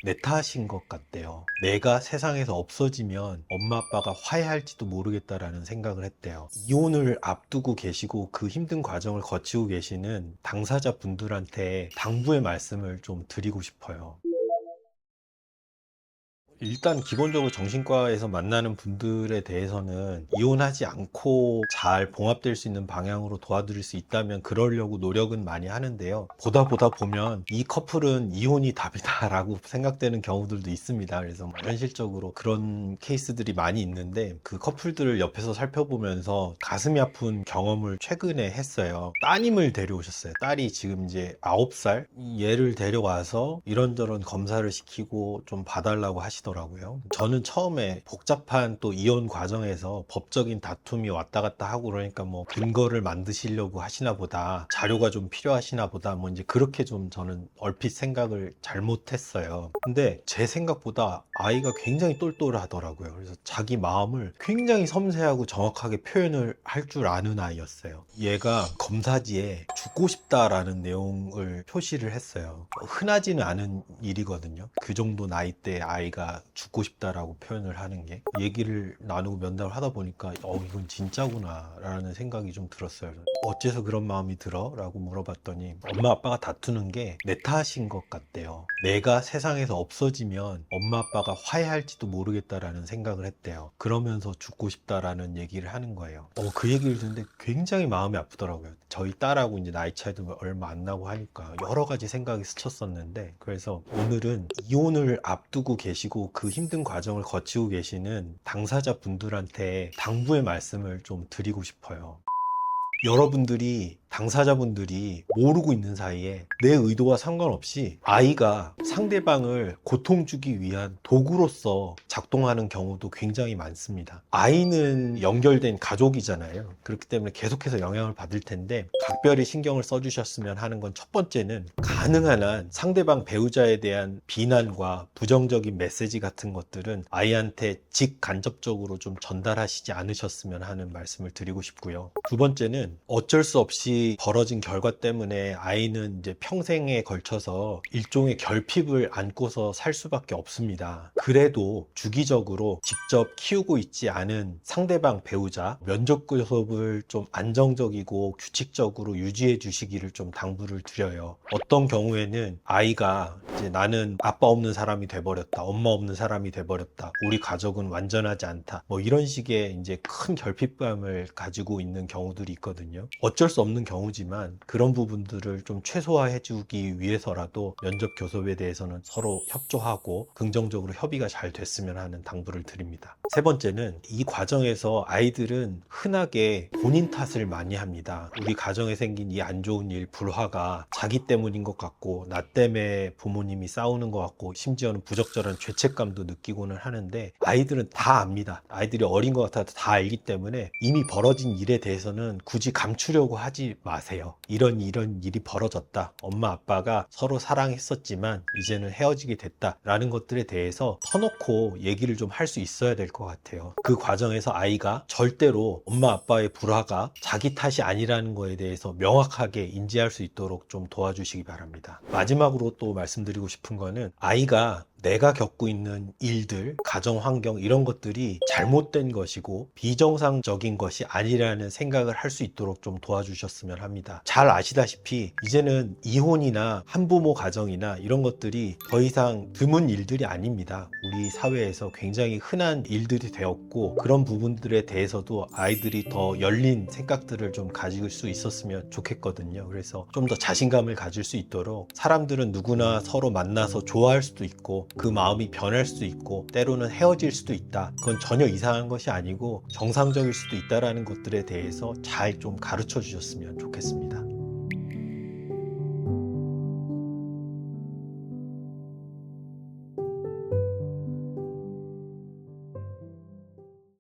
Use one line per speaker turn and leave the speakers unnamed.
내 탓인 것 같대요. 내가 세상에서 없어지면 엄마 아빠가 화해할지도 모르겠다라는 생각을 했대요. 이혼을 앞두고 계시고 그 힘든 과정을 거치고 계시는 당사자 분들한테 당부의 말씀을 좀 드리고 싶어요. 일단 기본적으로 정신과에서 만나는 분들에 대해서는 이혼하지 않고 잘 봉합될 수 있는 방향으로 도와드릴 수 있다면 그러려고 노력은 많이 하는데요. 보다 보면 이 커플은 이혼이 답이다라고 생각되는 경우들도 있습니다. 그래서 현실적으로 그런 케이스들이 많이 있는데 그 커플들을 옆에서 살펴보면서 가슴이 아픈 경험을 최근에 했어요. 따님을 데려오셨어요. 딸이 지금 이제 9살? 얘를 데려와서 이런저런 검사를 시키고 좀 봐달라고 하시더라고요. 저는 처음에 복잡한 또 이혼 과정에서 법적인 다툼이 왔다 갔다 하고 그러니까 뭐 근거를 만드시려고 하시나 보다, 자료가 좀 필요하시나 보다, 뭐 이제 그렇게 좀 저는 얼핏 생각을 잘못했어요. 근데 제 생각보다 아이가 굉장히 똘똘하더라고요. 그래서 자기 마음을 굉장히 섬세하고 정확하게 표현을 할 줄 아는 아이였어요. 얘가 검사지에 죽고 싶다라는 내용을 표시를 했어요. 흔하지는 않은 일이거든요. 그 정도 나이대 아이가 죽고 싶다라고 표현을 하는 게. 얘기를 나누고 면담을 하다 보니까 이건 진짜구나 라는 생각이 좀 들었어요. 어째서 그런 마음이 들어? 라고 물어봤더니 엄마 아빠가 다투는 게 내 탓인 것 같대요. 내가 세상에서 없어지면 엄마 아빠가 화해할지도 모르겠다라는 생각을 했대요. 그러면서 죽고 싶다라는 얘기를 하는 거예요. 그 얘기를 듣는데 굉장히 마음이 아프더라고요. 저희 딸하고 이제 나이 차이도 얼마 안 나고 하니까 여러 가지 생각이 스쳤었는데, 그래서 오늘은 이혼을 앞두고 계시고 그 힘든 과정을 거치고 계시는 당사자 분들한테 당부의 말씀을 좀 드리고 싶어요. 여러분들이, 당사자분들이 모르고 있는 사이에 내 의도와 상관없이 아이가 상대방을 고통 주기 위한 도구로서 작동하는 경우도 굉장히 많습니다. 아이는 연결된 가족이잖아요. 그렇기 때문에 계속해서 영향을 받을 텐데 각별히 신경을 써주셨으면 하는 건, 첫 번째는 가능한 한 상대방 배우자에 대한 비난과 부정적인 메시지 같은 것들은 아이한테 직간접적으로 좀 전달하시지 않으셨으면 하는 말씀을 드리고 싶고요. 두 번째는 어쩔 수 없이 벌어진 결과 때문에 아이는 이제 평생에 걸쳐서 일종의 결핍을 안고서 살 수밖에 없습니다. 그래도 주기적으로 직접 키우고 있지 않은 상대방 배우자 면접 교섭을 좀 안정적이고 규칙적으로 유지해 주시기를 좀 당부를 드려요. 어떤 경우에는 아이가 이제 나는 아빠 없는 사람이 돼버렸다, 엄마 없는 사람이 돼버렸다, 우리 가족은 완전하지 않다, 뭐 이런 식의 이제 큰 결핍감을 가지고 있는 경우들이 있거든요. 어쩔 수 없는 경우지만 그런 부분들을 좀 최소화해 주기 위해서라도 면접 교섭에 대해서는 서로 협조하고 긍정적으로 협의가 잘 됐으면 하는 당부를 드립니다. 세 번째는, 이 과정에서 아이들은 흔하게 본인 탓을 많이 합니다. 우리 가정에 생긴 이 안 좋은 일, 불화가 자기 때문인 것 같고, 나 때문에 부모님이 싸우는 것 같고, 심지어는 부적절한 죄책감도 느끼고는 하는데, 아이들은 다 압니다. 아이들이 어린 것 같아도 다 알기 때문에 이미 벌어진 일에 대해서는 굳이 감추려고 하지 마세요. 이런 일이 벌어졌다, 엄마 아빠가 서로 사랑했었지만 이제는 헤어지게 됐다 라는 것들에 대해서 터놓고 얘기를 좀 할 수 있어야 될 것 같아요. 그 과정에서 아이가 절대로 엄마 아빠의 불화가 자기 탓이 아니라는 거에 대해서 명확하게 인지할 수 있도록 좀 도와주시기 바랍니다. 마지막으로 또 말씀드리고 싶은 거는, 아이가 내가 겪고 있는 일들, 가정 환경, 이런 것들이 잘못된 것이고 비정상적인 것이 아니라는 생각을 할 수 있도록 좀 도와주셨으면 합니다. 잘 아시다시피 이제는 이혼이나 한부모 가정이나 이런 것들이 더 이상 드문 일들이 아닙니다. 우리 사회에서 굉장히 흔한 일들이 되었고, 그런 부분들에 대해서도 아이들이 더 열린 생각들을 좀 가질 수 있었으면 좋겠거든요. 그래서 좀 더 자신감을 가질 수 있도록, 사람들은 누구나 서로 만나서 좋아할 수도 있고 그 마음이 변할 수도 있고 때로는 헤어질 수도 있다, 그건 전혀 이상한 것이 아니고 정상적일 수도 있다라는 것들에 대해서 잘 좀 가르쳐 주셨으면 좋겠습니다.